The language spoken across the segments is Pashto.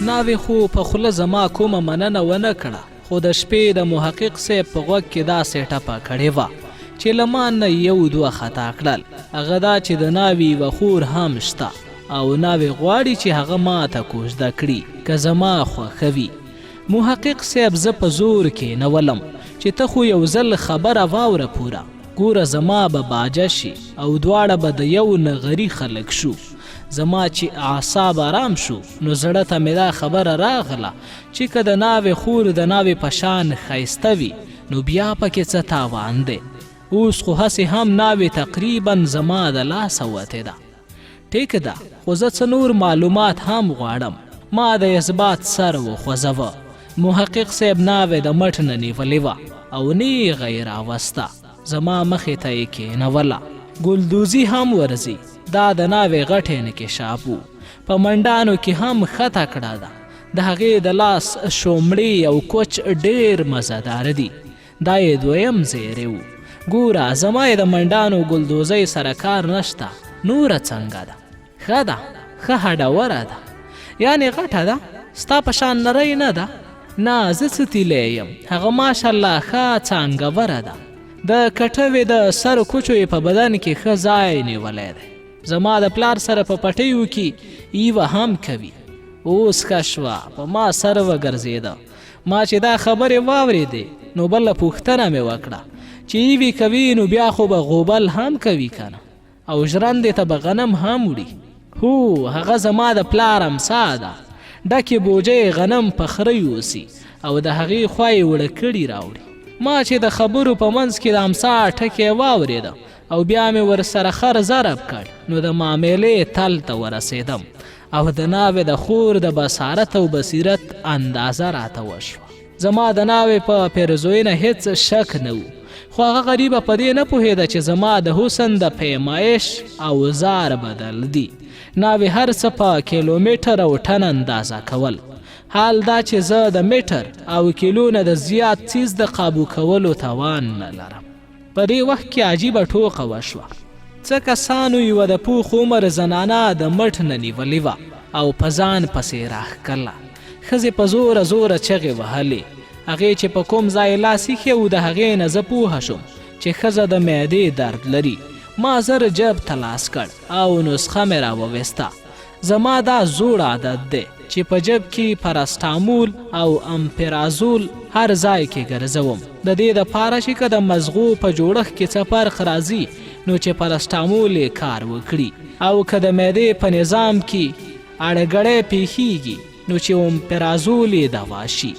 ناوې خو په خوله زما کومه مننه ونه کړه، خو د شپې د محقق صاحب په غوږ کې داسې ټپه کړې وه چې له ما نه یو دوه خطا کړل. هغه دا چې د ناوې یوه خور هم شته او ناوې غواړي چې هغه ما ته کوژده کړي که زما خوښوي. محقق صاحب زه په زور کې نه ولم چې ته خو یو ځل خبره واوره پوره، ګوره زما به باجه شي او دواړه به د یو نغري خلک شو. زما چې اعصاب آرام شو نو زړه ته مې دا خبره راغله چې که د ناوې خور د ناوې په شان ښایسته وي نو بیا پکې څه تاوان دی. اوس خو هسې هم ناوې تقریبا زما د لاسه وتې ده. ټیک ده، خو زه څه نور معلومات هم غواړم. ما د اثبات سر وخوځوه. محقق صاحب ناوې د مټ نه نیولې وه او نیغه یې راوسته، زما مخې ته یې کېنوله. ګلدوزي هم ورځي، دا د ناوې غټې انکشاف و. په منډانو کې هم ښته کړه ده. د هغې د لاس شومړې او کوچ ډېر مزهدار دي. دا یې دویم زیری و. ګوره زما یې د منډانو ګلدوزۍ سره کار نشته. نوره څنګه ده؟ ښه ده، ښه هډوره ده، یعنې غټه ده، ستا په شان نری نه ده. نه زه څه تیلی یم، هغه ماشاءالله ښه څانګوره ده. د کټوې د سر کوچو یې په بدن کې ښه ځای نیولی دی. زما د پلار سره په پټیو کې ایوه هم کوي. اوس ښه شوه، په ما سر وګرځېده. ما چې دا خبرې واورېدې نو بله پوښتنه مې وکړه چې ایوې کوي نو بیا خو به غوبل هم کوي که نه، او ژرندې ته به غنم هم وړي. هو هغه زما د پلار امسا ده، ډکې بوجۍ غنم په خره یوسي او د هغې خوا یې وړه کړي راوړي. ما چې د خبرو په منځ کې د امسا ټکی واورېده او بیا مې ورسره خر ضرب کړ نو د معاملې تل ته ورسېدم او د ناوې د خور د بصارت او بصیرت اندازه راته وشوه. زما د ناوې په پیرزویي نه هېڅ شک نه و، خو هغه غریبه په دې نه پوهېده چې زما د حسن د پیمایش اوزار بدل دي. ناوې هر څه په کیلومیټر او ټن اندازه کول. حال دا چې زه د میټر او کیلو نه د زیات څیز د قابو کولو توان نه لرم. په دې وخت کې عجیبه ټوقه وشوه. څه کسانو یوه د پوخ عمر زنانه د مټ نه نیولې وه او په ځان پسې راښکله. ښځې په زوره زوره چغې وهلې. هغې چې په کوم ځای لاس ایښی و د هغې نه زه پوهه شوم چې ښځه د معدې درد لري. ما زر جب ته لاس کړ او نسخه مې راوویسته. زما دا زوړ عادت دی چې په جب کې پرستامول او امپرازول هر ځای کې ګرځوم، د دې دپاره چې که د مزغو په جوړښت کې څه فرق راځي نو چې پرستامول یې کار وکړي، او که د معدې په نظام کې اړګړی پیښیږي نو چې امپرازول یې دوا شي.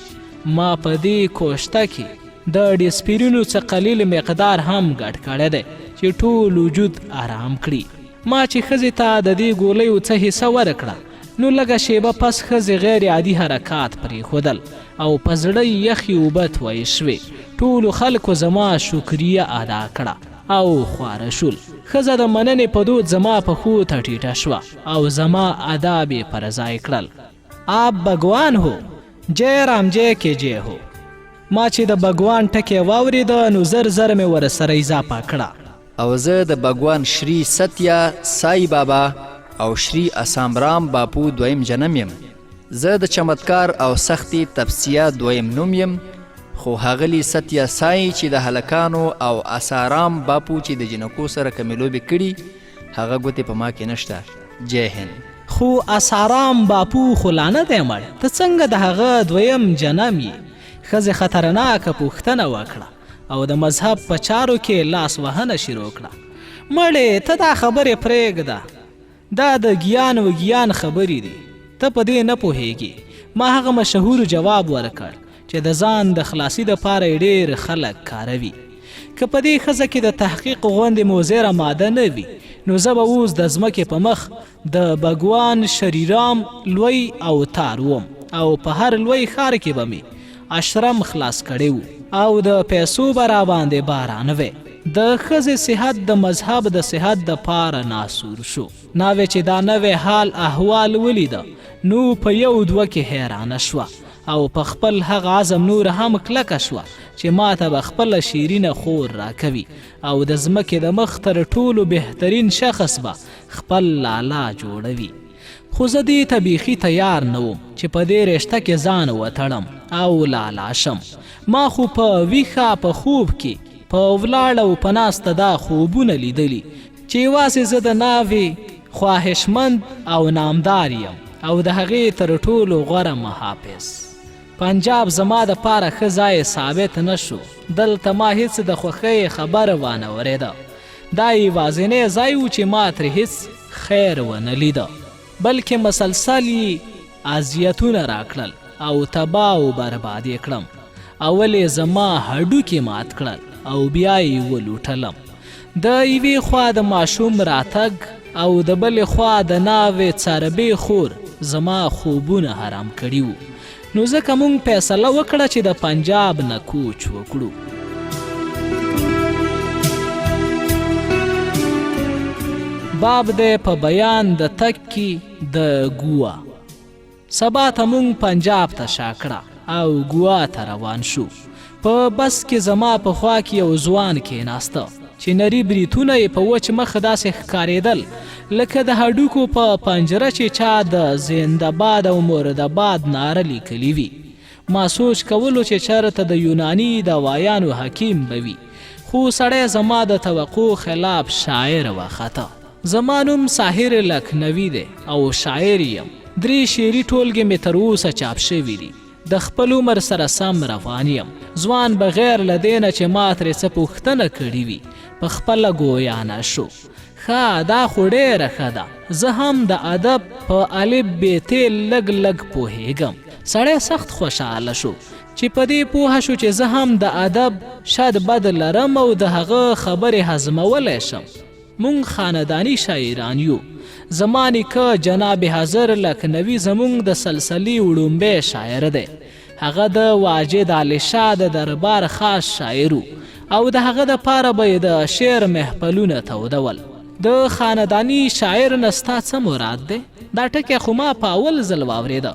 ما په دې کوشته کې د ډیسپرینو څه قلیل مقدار هم ګډ کړی دی چې ټول وجود آرام کړي. ما چې ښځې ته د دې ګولیو څه حصه ورکړه نو لږه شیبه پس ښځې غیر عادي حرکات پرېښودل او په زړه یخې اوبه تویې شوې. ټولو خلکو زما شکریه ادا کړه او خواره شول. ښځه د مننې په دود زما په پښو ته ټیټه شوه او زما آداب یې پر ځای کړل. آپ بګوان هو، جय رام جय کې جय هو. ما چې د بګوان ټکی واورېده نو زر زر مې ورسره اضافه کړه. او زه د بګوان شری ستیا سای بابا او شری اسامرام باپو دویم جنم یم. زه د چمتکار او سختی تپسیه دویم نوم یم، خو هغلی ستیا سای چې د هلکانو او اسارام باپو چې د جنکو سره کمې لوبې کړي هغه ګوتې په ما کې نشته. جय هند. خو اسارام باپو خو لا نه دی مړ، ته څنګه د هغه دویم جنم یې؟ ښځې خطرناکه پوښتنه وکړه او د مذهب په چارو کې لاس وهنه شروع کړه. مړې ته دا خبرې پرېږده، دا د ګیان و ګیان خبرې دي، ته په دې نه پوهېږي. ما هغه مشهور جواب ورکړ چې د ځان د خلاصي دپاره یې ډېر خلک کاروي. که په دې ښځه کې د تحقیق غوندې مضره ماده نه وي نو زه به اوس د ځمکې په مخ د بګوان شریرام لوی او تار وم او په هر لوی ښار کې به مې اشرم خلاص کړی و او د پیسو به راباندې باران وی. د ښځې صحت د مذهب د صحت دپاره ناسور شو. ناوې چې دا نوی حال احوال ولیده نو په یو دوه کې حیرانه شوه او په خپل هغه عزم نور هم کلکه شوه چې ما ته به خپله شیرینه خور راکوي او د ځمکې د مخ تر ټولو بهترین شخص به خپل لالا جوړوي. خو زه دې ته بیخي تیار نه وم چې په دې رشته کې ځان وتړم او لالا شم. ما خو په ویښه په خوب کې په ولاړ او په ناسته دا خوبونه لیدلي چې یوازې زه د ناوې خواهشمند او نامدار یم او د هغې تر ټولو غوره محافظ. پنجاب زما د پاره ښه ځای ثابت نه شو. دلته ما هیڅ د خوښۍ خبره وانه ورېده. دا یوازینی ځای و چې ما ترې هیڅ خیر ونه لیده، بلکې مسلسل یې اذیتونه راکړل او تباه او برباد یې کړم. اول یې زما هډوکې مات کړل او بیا یې ولوټلم. د یوې خوا د ماشوم راتګ او د بلې خوا د ناوې څربې خور زما خوبونه حرام کړي وو. نو ځکه مونږ فیصله وکړه چې د پنجاب نه کوچ وکړو. باب دی په بیان د تک کې د ګوا. سبا ته مونږ پنجاب ته شا کړه او ګوا ته روان شو. په بس کې زما په خوا کې یو ځوان کېناسته چې نري بریتونه یې په وچ مخ داسې ښکارېدل لکه د هډوکو په پنجره چې چا د زنده‌باد او مرده‌باد ناره لیکلي وي. ما سوچ کولو چې چېرته د یوناني دوایانو حکیم به وي، خو سړی زما د توقع خلاف شاعر وخته. زما نوم ساحر لکھنوي دی او شاعر یم. 3 شعري ټولګې مې تر اوسه چاپ شوي دي. د خپل عمر سره سم روان یم. ځوان بغیر له دې نه چې ما ترې څه پوښتنه کړې وي په خپله ګویا نه شو. ښه دا خو ډېره ښه ده. زه هم د ادب په الف ب ت لږ لږ پوهېږم. سړی سخت خوشحاله شو چې په دې پوهه شو چې زه هم د ادب شد بد لرم او د هغه خبرې هضمولی شم. مونږ خاندانی شاعران یو. زما نیکه جناب حضر لکھنوي زمونږ د سلسلې وړومبی شاعر دی. هغه د واجد علي شاه د دربار خاص شاعر او د هغه دپاره به یې د شعر محفلونه تودول. د خاندانی شاعر نه ستا څه مراد دی؟ دا ټکی خو ما په اول ځل واورېده.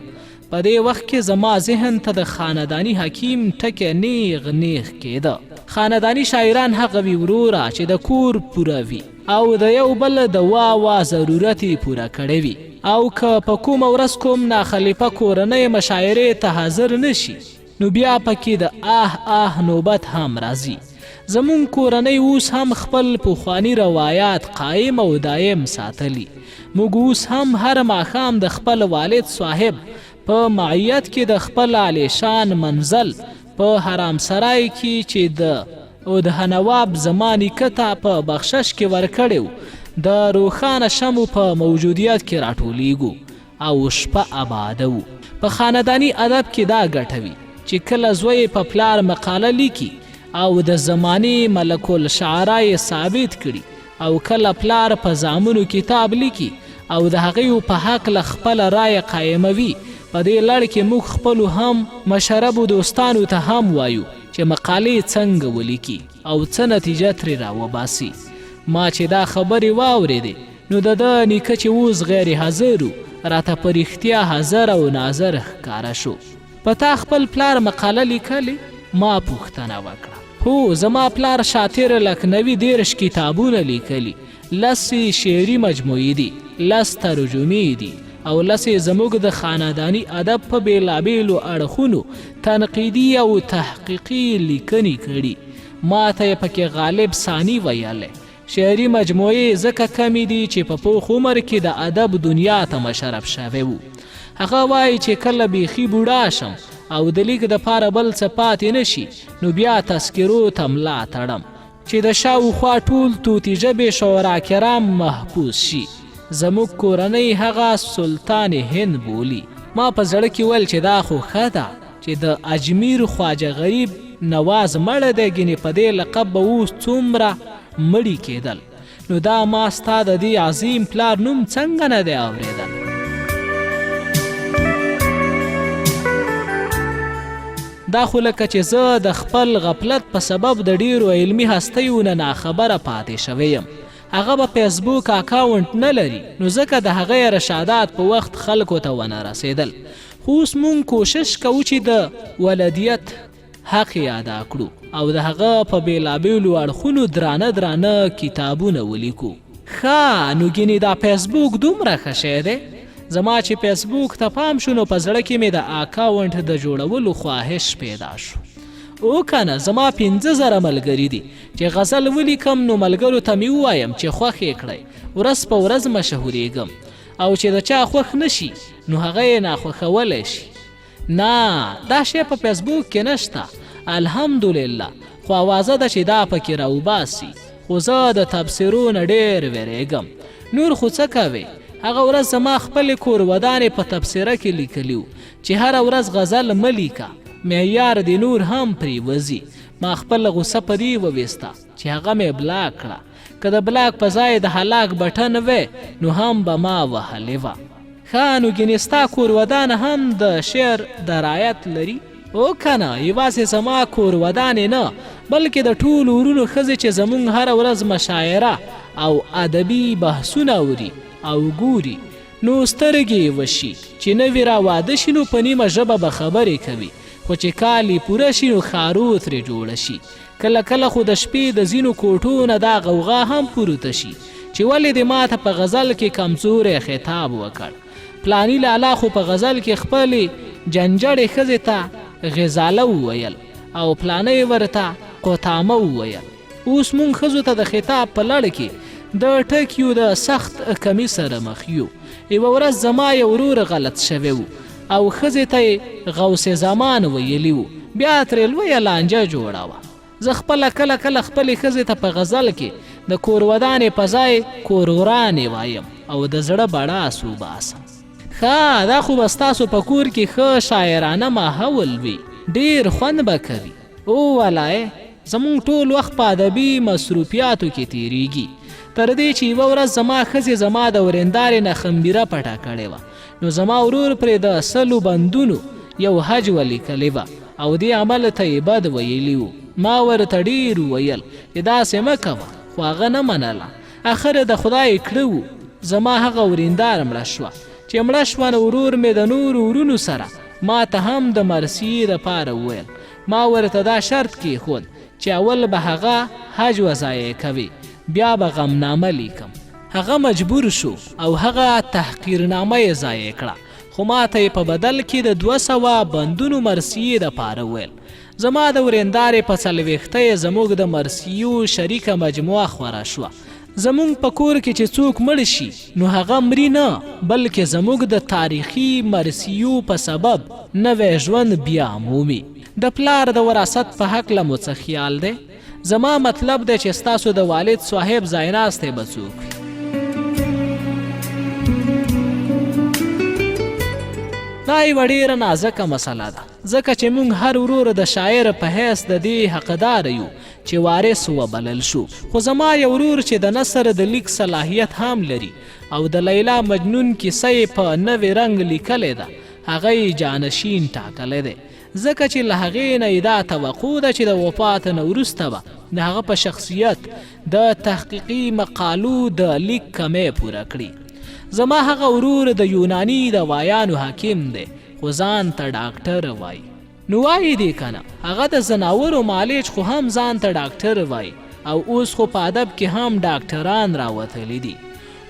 په دې وخت کې زما ذهن ته د خاندانی حکیم ټکی نیغ نیغ کېده. خاندانی شاعران هغه وي وروره چې د کور پوره وي او د یو بل د وا ضرورت یې پوره کړی وي، او که په کومه ورځ کوم ناخلیفه کورنۍ مشاعرې ته حاضر نشي نو بیا پکې د آه نوبت هم راځي. زمون کورنۍ اوس هم خپل پخوانی روایات قایم او دایم ساتلی. موږ اوس هم هر ماښام د خپل والد صاحب په معیت کې د خپل عالیشان منزل په حرام سرای کې چې د نواب زمانی کته په بخشش کې ورکړیو د روښانه شمو په موجودیت کې راټولیږو او شپه آباده وو. په خاندانی ادب کې دا ګټوي چې کله زوی په پلار مقاله لیکي او د زمانی ملک الشعرای ثابت کړي او کله پلار په زامنو کتاب لیکي او د هغې په حق خپل رای قایموي. په دې لړ کې موږ خپلو هم مشربو دوستانو ته هم وایو چې مقالې څنګه ولیکي او څه نتیجه ترې راوباسي. ما چې دا خبرې واورېدې نو د ده نیکه چې اوس غیر حاضر و راته په رښتیا حاضر او ناظر ښکاره شو. په تا خپل پلار مقاله لیکلې؟ ما پوښتنه وکړه. هو، زما پلار شاطر لکھنوي 13 کتابونه لیکلي، 10 شعري مجموعې دي، 10 ترجمې دي او 10 زموږ د خاندانی ادب په بیلابیلو اړخونو تنقیدي او تحقیقي لیکنې کړي. ما ته یې پکې غالب ثاني ویلی. شعري مجموعې ځکه کمې دي چې په پوخ عمر کې د ادب دنیا ته مشرف شوی و. هغه وایي چې کله بیخي بوډا شم او د لیک دپاره بل څه پاتې نشي نو بیا تذکرو ته ملا تړم چې د شاوخوا ټول توتي ژبې شعرا کرام محفوظ شي. زموږ کورنۍ هغه سلطان هند بولی. ما په زړه کې ویل چې دا خو ښه ده چې د اجمیر خواجه غریب نواز مړه دی، ګینې په دې لقب به اوس څومره مړي کېدل. نو دا ما ستا د دې عظیم پلار نوم څنګه نه دی اورېدل؟ دا خو لکه چې زه د خپل غفلت په سبب د ډیرو علمي هستیو نه ناخبره پاتې شوی یم. هغه به فیسبوک اکاونټ نه لري نو ځکه د هغې رشادات په وخت خلکو ته ونه رسېدل. خو اوس مونږ کوشش کوو چې د ولدیت حق یې ادا کړو او د هغه په بیلابیلو اړخونو درانه کتابونه ولیکو. ښه، نو ګینې دا فیسبوک دومره ښه شی دی؟ زما چې فیسبوک ته پام شو نو په زړه کې مې د اکاونټ د جوړولو خواهش پیدا شو. او کنه زما 5000 ملګري دي چې غزل ولیکم نو ملګرو ته مې ووایم چې خوښ یې کړئ، ورځ په ورځ مشهورېږم، او چې د چا خوښ نشي نو هغه یې ناخوښولی شي. نه دا شی په فیسبوک کې نشته الحمدلله، خو اوازه ده چې دا پکې راوباسي، خو زه د تبصرو نه ډېر ویرېږم. نور خو څه کوې؟ هغه ورځ زما خپلې کور ودانې په تبصره کې لیکلي وو چې هره ورځ غزل مه لیکه، معیار د نور هم پرېوځي. ما خپل غصه په دې وویسته چې هغه مې بلاک کړه. که د بلاک په ځای د هلاک بټن وی نو هم به ما وهلې وه. ښه نو ګینې ستا کور ودانه هم د شعر درایت لري؟ او کنه یوازې زما کور ودانې نه بلکې د ټولو ورونو ښځې چې زمونږ هره ورځ مشاعره او ادبي بحثونه اوري او ګوري نو سترګې وشي چې نوي را واده شي نو په نیمه ژبه به خبرې کوي، خو چې کال یې پوره شي نو ښارو ترې جوړه شي. کله کله خو د شپې د ځینو کوټو نه دا غوغا هم پورته شي چې ولې دې ماته په غزل کې کمزوری خطاب وکړ. پلانی لالا خو په غزل کې خپلې جنجړې ښځې ته غزاله وویل او پلانی ورته قطامه وویل. اوس مونږ ښځو ته د خطاب په لړ کې د ټکیو د سخت کمی سره مخ یو. یوه ورځ زما یو ورور غلط شوی و او ښځې ته یې غوث زمان ویلی و، بیا ترې لویه لانجه جوړه وه. زه خپله کله کله خپلې ښځې ته په غزل کې د کور ودانې په ځای کورورانې وایم او د زړه بړاس وباسم. ښه دا خو به ستاسو په کور کې ښه شاعرانه ماحول وي، ډېر خوند به کوي. او ولای زمونږ ټول وخت په ادبي مصروفیاتو کې تیریږي، تر دې چې یوه ورځ زما ښځې زما د ورېندارې نه خمبیره پټه کړې وه نو زما ورور پرې د 100 بندونو یو حج ولیکلی وه او دې عمل ته یې بد ویلي و. ما ورته ډېر وویل چې داسې مه کوه، خو هغه نه منله. اخر د خدای کړه و زما هغه ورېندار مړه شوه. چې مړه شوه نو ورور مې د نورو ورونو سره ما ته هم د مرثیې دپاره وویل. ما ورته دا شرط کېښود چې اول به هغه حج وضایع کوي بیا به غمنامه لیکم. هغه مجبور شو او هغه تحقیرنامه یې ضایع کړه، خو ما ته یې په بدل کې د 200 بندونو مرثیې دپاره ویل. زما د ورېندارې په 40 یې زموږ د مرثیو شریکه مجموعه خوره شوه. زمونږ په کور کې چې څوک مړ شي نو هغه مري نه بلکې زموږ د تاریخي مرثیو په سبب نوی ژوند بیا مومي. د پلار د وراثت په هکله مو څه خیال دی؟ زما مطلب دی چې ستاسو د والد صاحب ځایناستی به څوک وي. دا یوه ډېره نازکه مسله ده ځکه چې موږ هر ورور د شاعر په حیث د دې حقدار یو چې وارث وبلل شو. خو زما یو ورور چې د نثر د لیک صلاحیت هم لري او د لیلا مجنون کیسه یې په نوی رنګ لیکلی ده، هغه یې جانشین ټاکلی دی ځکه چې له هغې نه یې دا توقع ده چې د وفات نه وروسته به د هغه په شخصیت د تحقیقي مقالو د لیک کمی پوره کړي. زما هغه ورور د یوناني دوایانو حکیم دی خو ځان ته ډاکټر وایي. نو وایي دی کنه هغه د زناورو معالج خو هم ځان ته ډاکټر وایي او اوس خو په ادب کې هم ډاکټران راوتلی دي.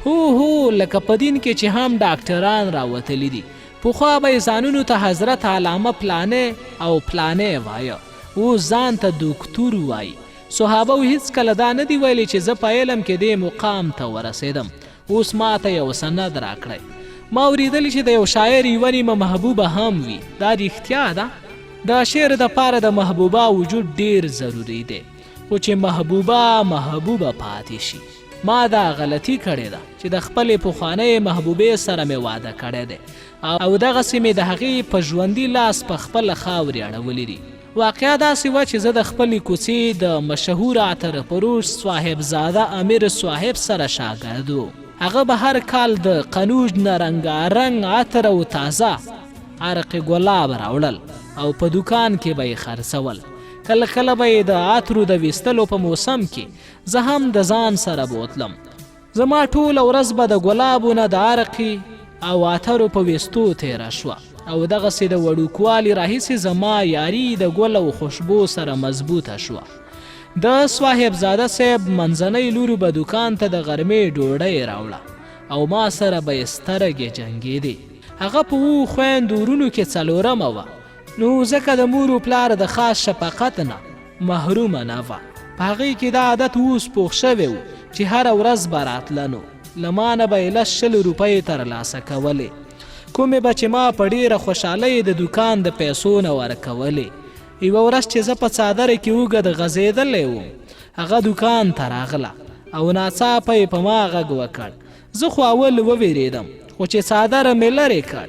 هو لکه په دین کې چې هم ډاکټران راوتلی دي. پخوا به یې ځانونو ته حضرت علامه پلانې او پلانې وایه، اوس ځان ته دوکتور وایي. صحابه هیڅ کله دا نه دی ویلی چې زه په علم کې دې مقام ته ورسېدم، اوس ما ته یو سند راکړی. ما اورېدلی چې د یو شاعر یوه نیمه محبوبه هم وي. دا رښتیا ده؟ د شعر دپاره د محبوبه وجود ډېر ضروري دی، خو چې محبوبه پاتې شي. ما دا غلطي کړې ده چې د خپلې پخوانۍ محبوبې سره مې واده کړی دی او دغسې مې د هغې په ژوندي لاس په خپله خاورې اړولي دي. واقعه داسې وه چې زه د خپلې کوڅې د مشهور عطر فروش صاحبزاده امیر صاحب سره شاګرد و. هغه به هر کال د قنوج نه رنګارنګ عطر او تازه عرق ګلاب راوړل او په دوکان کې به یې خرڅول. کله کله به یې د عطرو د ویستلو په موسم کې زه هم د ځان سره بوتلم. زما ټوله ورځ به د ګلابو نه د عرقي او عطرو په ویستو تیره شوه او دغسې د وړوکوالي راهیسې زما یاري د ګل او خوشبو سره مضبوطه شوه. د صاحبزاده صاحب منځنۍ لورو به دوکان ته د غرمې ډوډۍ راوړه او ما سره به یې سترګې جنګېدې. هغه په 7 خویندو ورونو کې څلورمه وه، نو ځکه د مور و پلار د خاص شفقت نه محرومه نه وه. په هغې کې دا عادت اوس پوخ شوی و چې هره ورځ به راتله، نو له ما نه به یې 10 روپۍ ترلاسه کولې، کومې به چې ما په ډېره خوشحالۍ د دوکان د پیسو نه ورکولې. یوه ورځ چې زه په څادره کې اوږد غځېدلی وم، هغه دوکان ته راغله او ناڅاپه یې په ما غږ وکړ. زه خو اول وویرېدم، خو چې څادره مې لرې کړ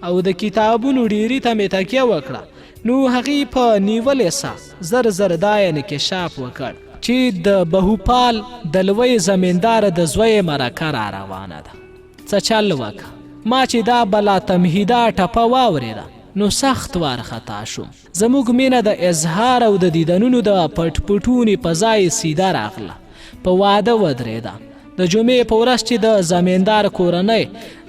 او د کتابونو ډیري ته مې تکیه وکړه، نو هغې په نیولې ساه زر زر دا یې انکشاف وکړ چې د بهوپال د لوی زمیندار د زوی مرکه را روانه ده. څه چل وکړه؟ ما چې دا بلا تمهیده ټپه واورېده نو سخت وارخطا شوم. زموږ مینه د اظهار او د دیدنونو د پټ پټونې په ځای سیده راغله، په واده ودرېده. د جمعې په ورځ چې د زمیندار کورنۍ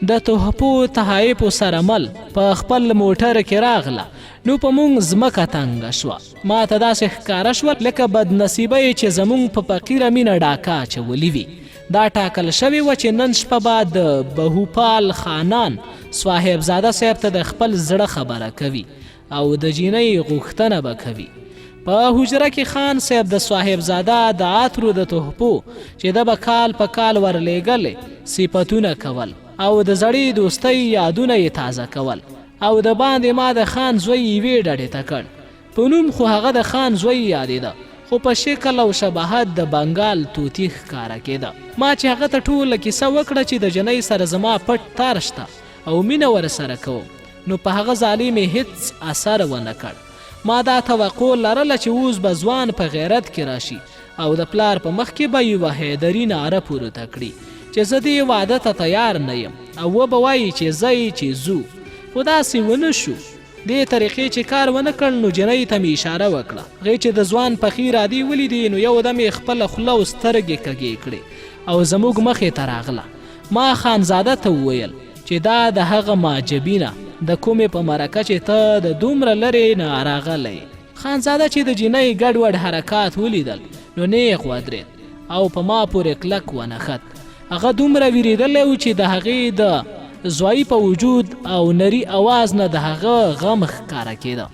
د تحفو تحایفو سره مل په خپل موټر کې راغله، نو په مونږ ځمکه تنګه شوه. ما ته داسې ښکاره شوه لکه بدنصیبۍ چې زمونږ په فقیره مینه ډاکه اچولي وي. دا ټاکل شوې وه چې نن شپه به د بهوپال خانان صاحبزاده صاحب ته د خپل زړه خبره کوي او د جینۍ غوښتنه به کوي. په حجره کې خان صاحب د صاحبزاده د عطرو د تحفو چې د به کال په کال ورلیږلې صفتونه کول او د زړې دوستۍ یادونه یې تازه کول، او د باندې ما د خان زوی یوې ډډې ته کړ. په نوم خو هغه د خان زوی یادېده، خو په شکل او شباهت د بنګال توتي ښکاره کېده. ما چې هغه ته ټوله کیسه وکړه چې د جنۍ سره زما پټ تار شته او مینه ورسره کوم، نو په هغه ظالم یې هېڅ اثر ونه کړ. ما دا توقع لرله چې اوس به ځوان په غیرت کې راشي او د پلار په مخ کې به یوه حیدري ناره پورته کړي چې زه دې واده ته تیار نه یم، او وبه وایي چې ځئ چې ځو. خو داسې ونه شو. دې طریقې چې کار ونه کړ، نو جنۍ ته مې اشاره وکړه. هغې چې د ځوان پخې رادې ولیدې، نو یو دم یې خپله خوله او سترګې کږې کړې او زموږ مخې ته راغله. ما خانزاده ته وویل چې دا د هغه معجبینه د کومې په مرکه چې ته د دومره لرې نه راغلی. خانزاده چې د جنۍ ګډوډ حرکات ولیدل، نو نیغ ودرېد او په ما پورې کلک ونښت. هغه دومره ویرېدلی و چې د هغې د زوی په وجود او نری اواز نه د هغه غم ښکاره کېده.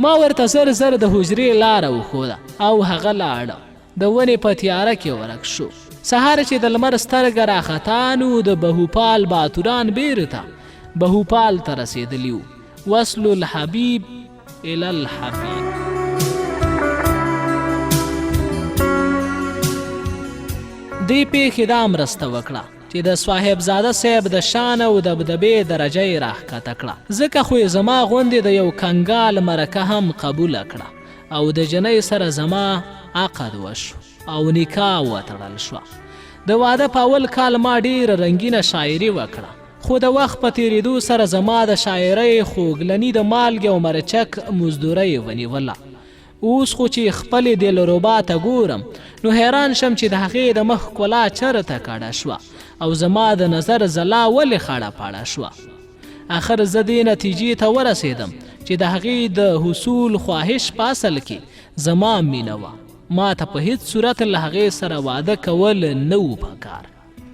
ما ورته زر زر د حجرې لاره وښوده او هغه لاړه. د ونې په تیاره کې ورک شو. سهار چې د لمر سترګه راختا، نو د بهوپال باتوران بیرته بهوپال ته رسېدلي وو. وصل الحبیب الی الحبیب. دې پیښې دا مرسته وکړه چې د صاحبزاده صاحب د شان او دبدبې درجه یې راښکته کړه، ځکه خو یې زما غوندې د یو کنګال مرکه هم قبوله کړه او د جنۍ سره زما عقد وشو او نکاح وتړل شوه. د واده په اول کال ما ډېره رنګینه شاعري وکړه، خو د وخت په تېرېدو سره زما د شاعرۍ خوږلني د مالګې او مرچک مزدورۍ ونیوله. اوس خو چې خپلې دلربا ته ګورم، نو حیران شم چې د هغې د مخ ښکلا چېرته کډه شوه او زما د نظر ځلا ولې خړه پاړه شوه. آخر زه دې نتیجې ته ورسېدم چې د هغې د حصول خواهش په اصل کې زما مینه وه. ما ته په هیڅ صورت له هغې سره واده کول نه و پکار.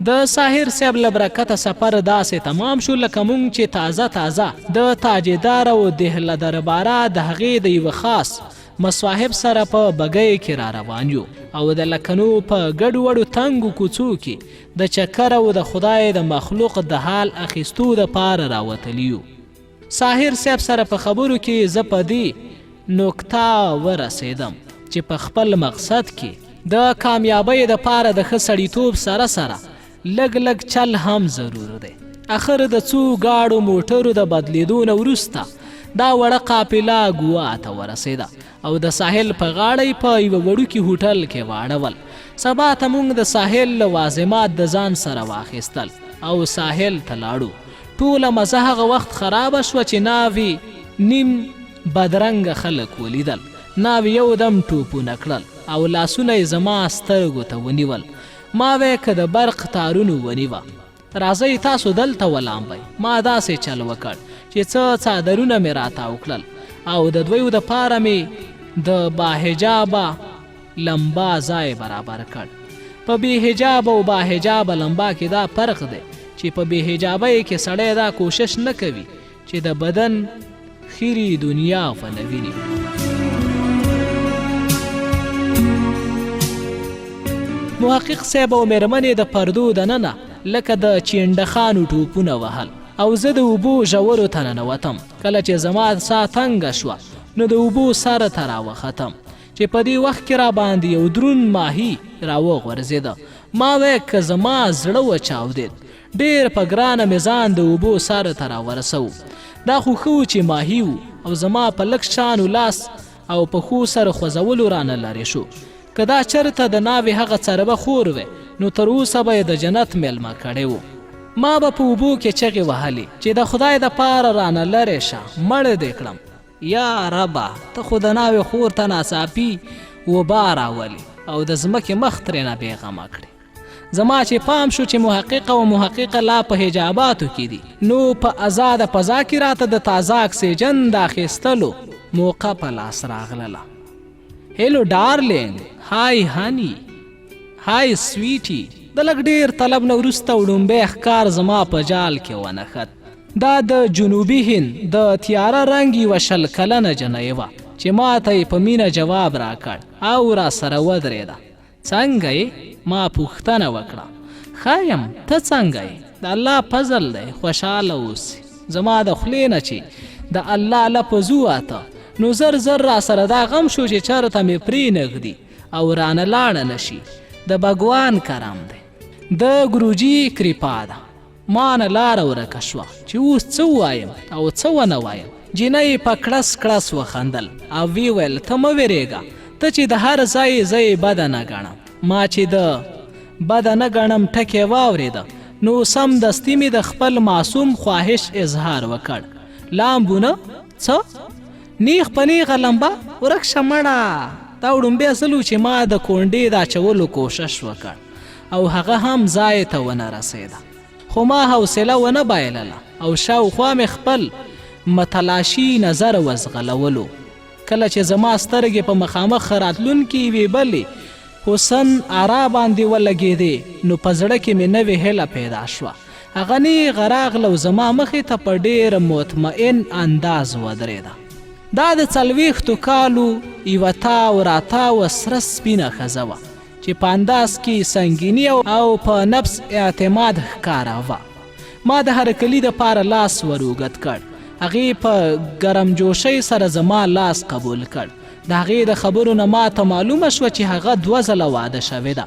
د ساحر صاحب له برکته سفر داسې تمام شو لکه مونږ چې تازه د تاجدار او دهله درباره د هغې د یوه خاص مصاحب سره په بګۍ کې را روان یو او د لکنو په ګډو وډو تنګو کوڅو کې د چکر او د خدای د مخلوق د حال اخیستو دپاره راوتلي یو. ساحر صاحب سره په خبرو کې زه په دې نکته ورسېدم چې په خپل مقصد کې د کامیابۍ دپاره د ښه سړیتوب سره لږ لږ چل هم ضرور دی. اخر د څو گاړو موټرو د بدلیدو نه وروسته دا وړه قافله ګوا ته ورسېده او د ساحل په غاړه په یوه وړوکي هوټل کې واړول. سبا ته موږ د ساحل لوازمات د ځان سره واخیستل او ساحل ته لاړو. ټوله مزه هغه وخت خرابه شوه چې ناوې نیم بدرنګه خلک ولیدل. ناوې یو دم ټوپونه کړل او لاسونه یې زما سترګو ته ونیول. ما وی که د برق تارونو ونیوه، راځئ تاسو دلته ولامبئ. ما داسې چل وکړ چې څه څادرونه مې راتاو کړل او د دویو دپاره مې د باحجابه لمبا ځای برابر کړ. په بې حجاب او باحجابه لمبا کې دا فرق دی چې په بې حجابۍ کې سړی دا کوشش نه کوي چې د بدن خیری دنیا فنویني. محقق صاحب او مېرمنې د پردو دننه لکه د چینډخانو ټوپونه وهل او زه د اوبو ژورو ته ننوتم. کله چې زما ساه تنګه شوه نو د اوبو سر ته راوختم چې په دې وخت کې را باندې یو دروند ماهي راوغورځېده. ما وی که زما زړه وچاودېد ډېر په ګرانه مې ځان د اوبو سر ته راورسو. دا خو ښه و چې ماهي و او زما په لږ شانو لاس او پښو سره خوځولو رانه لرې شو. که دا چرته د ناوې هغه څربه خور وی نو تر اوسه به یې د جنت میلمه کړی و. ما به په اوبو کې چغې وهلې چې د خدای دپاره رانه لرې شه مړ دې کړم. یا ربه ته خو د ناوې خور ته ناڅاپي وبا راولي او د ځمکې مخ ترېنه بېغمه کړي. زما چې پام شو چې محقق او محققه لا په حجاباتو کې دي نو په آزاده فضا کې راته د تازه اکسیجن د اخیستلو موقع په لاس راغلله. هیلو ډارلینګ، هاي هنی، هاي سویټي. د لږ ډېر طلب نه وروسته وړومبی ښکار زما په جال کې ونښت. دا د جنوبي هند د تیاره رنګ یوه 20 کلنه جنۍ وه چې ما ته یې په مینه جواب راکړ او را سره ودرېده. څنګه یې؟ ما پوښتنه وکړه. ښه یم، ته څنګه یې؟ د الله فضل دی، خوشحاله اوسې. زما د خولې نه چې د الله لفظ ووته نو زر زر را سره دا غم شو چې چېرته مې پرېنږدي او رانه لاړه نشي. د بګوان کرم دی، د ګروجي کریپا ده. ما نه لاره ورکه شوه چې اوس څه ووایم او څه ونه وایم. جینۍ په کړس کړس وخندل او وی ویل ته مه ویرېږه، ته چې د هر ځای زه یې بده نه ګڼم. ما چې د بده نه ګڼم ټکی واورېده نو سمدستي مې د خپل معصوم خواهش اظهار وکړ. لامبونه څه؟ نیغ په نیغه لمبه ورک شه مړه. دا وړومبی ځل و چې ما د کونډې د اچولو کوشش وکړ او هغه هم ځای ته ونه رسېده. خو ما حوصله ونه بایلله او شاوخوا مې خپل متلاشي نظر وزغلولو. کله چې زما سترګې په مخامخ راتلونکي یوې بلې حسن آرا باندې ولګېدې نو په زړه کې مې نوې هیله پیدا شوه. هغه نیغه راغله او زما مخې ته په ډېر مطمئن انداز ودرېده. دا د 40 کالو یوه تاو راتاوه سره سپینه ښځه وه چې په انداز کې سنګیني او په نفس اعتماد ښکاره وه. ما د هرکلي دپاره لاس ور اوږد کړ. هغې په ګرمجوشۍ سره زما لاس قبول کړ. د هغې د خبرو نه ماته معلومه شوه چې هغه 2 ځله واده شوې ده.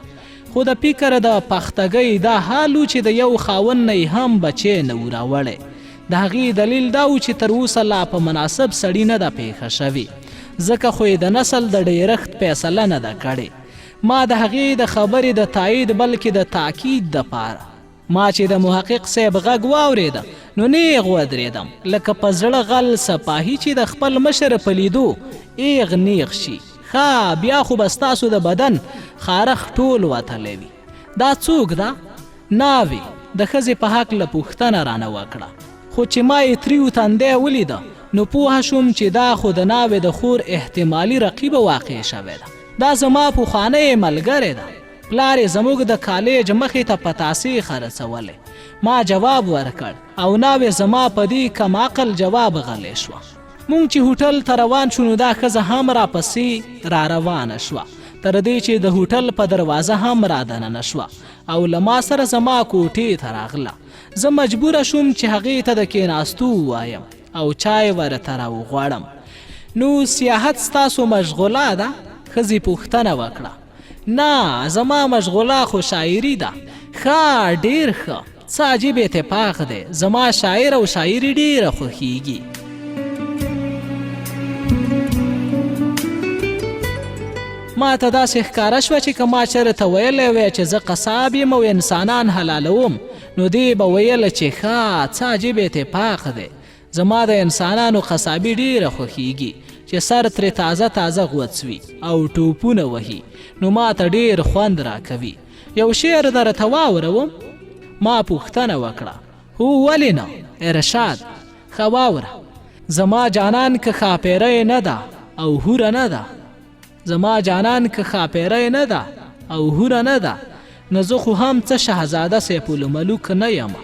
خو د فکر د پختګۍ دا حال و چې د یو خاوند نه هم بچی نه و راوړی. د هغې دلیل دا و چې تر اوسه لا په مناسب سړي نه ده پیښه شوې، ځکه خو یې د نسل د ډیرښت فیصله نه ده کړې. ما د هغې د خبرې د تایید بلکې د تاکید دپاره ما چې د محقق صاحب غږ واورېده نو نیغ ودرېدم لکه په زړه غل سپاهي چې د خپل مشر په لیدو ایغ نیغ شي. ښه بیا خو به ستاسو د بدن خارښ ټول وتلی وي. دا څوک ده؟ ناوې د ښځې په هکله پوښتنه رانه وکړه. خو چې ما یې تریو تندی ولیده نو پوهه شوم چې دا خو د ناوې د خور احتمالي رقیبه واقع شوې ده. دا زما پخوانی ملګری ده. پلار یې زموږ د کالج مخې ته پتاسې خرڅولی. ما جواب ورکړ او ناوې زما په دې کم عقل جواب غلی شوه. مونږ چې هوټل ته روان شو نو دا ښځه هم راپسې را روانه شوه تر دې چې د هوټل په دروازه هم را دننه شوه او له ما سره زما کوټې ته راغله. زه مجبوره شوم چې هغې ته د کېناستو ووایم او چای ورته راوغواړم. نو سیاحت ستاسو مشغوله ده؟ ښځې پوښتنه وکړه. نه زما مشغوله خو شاعري ده. ښه ډېر ښه، څه عجیب اتفاق دی. زما شاعر او شاعري ډېره خوښیږي. ما ته داسې ښکاره شوه چې که ما چېرته ویلی وی چې زه قصاب یم او انسانان حلالوم نو دی به ویله چې ښه څه عجیب اتفاق دی. زما د انسانانو قصابي ډېره خوښیږي چې سر ترې تازه تازه غوڅوي او ټوپونه وهي نو ما ته ډېر خوند راکوي. یو شعر درته واوروم؟ ما پوښتنه وکړه. هو ولې نه؟ ارشاد. ښه واوره. زما جانان که ښاپیری نه ده او هوره نه ده، زما جانان که ښاپیری نه ده او هوره نه ده نو زه خو هم څه شهزاده سیف الملوک نه یم.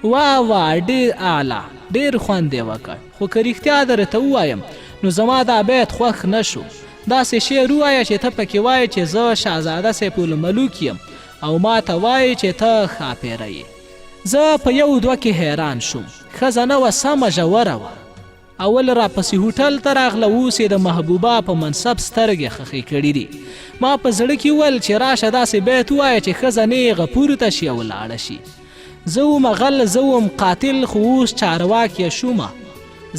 واه ډېر اعلی، ډېر خوند یې وکړ. خو که رښتیا درته ووایم نو زما دا بیت خوښ نه شو. داسې شعر ووایه چې ته پکې وایې چې زه شهزاده سیف الملوک یم او ما ته وایې چې ته ښاپیره یې. زه په یو دوه کې حیران شوم. ښځه نه وه، سمه ژوره وه. اول راپسې هوټل ته راغله، اوس یې د محبوبه په منصب سترګې خښې کړي دي. ما په زړه کې وویل چې راشه داسې بیت ووایه چې ښځه نیغه پورته شي او لاړه شي. زه وم غل، زه وم قاتل، خو اوس چارواکیه شومه.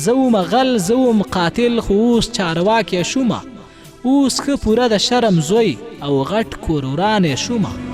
زه وم غل، زه وم قاتل، خو اوس چارواکیه شومه. اوس ښه پوره د شرم زوی او غټ کور ورانې شومه.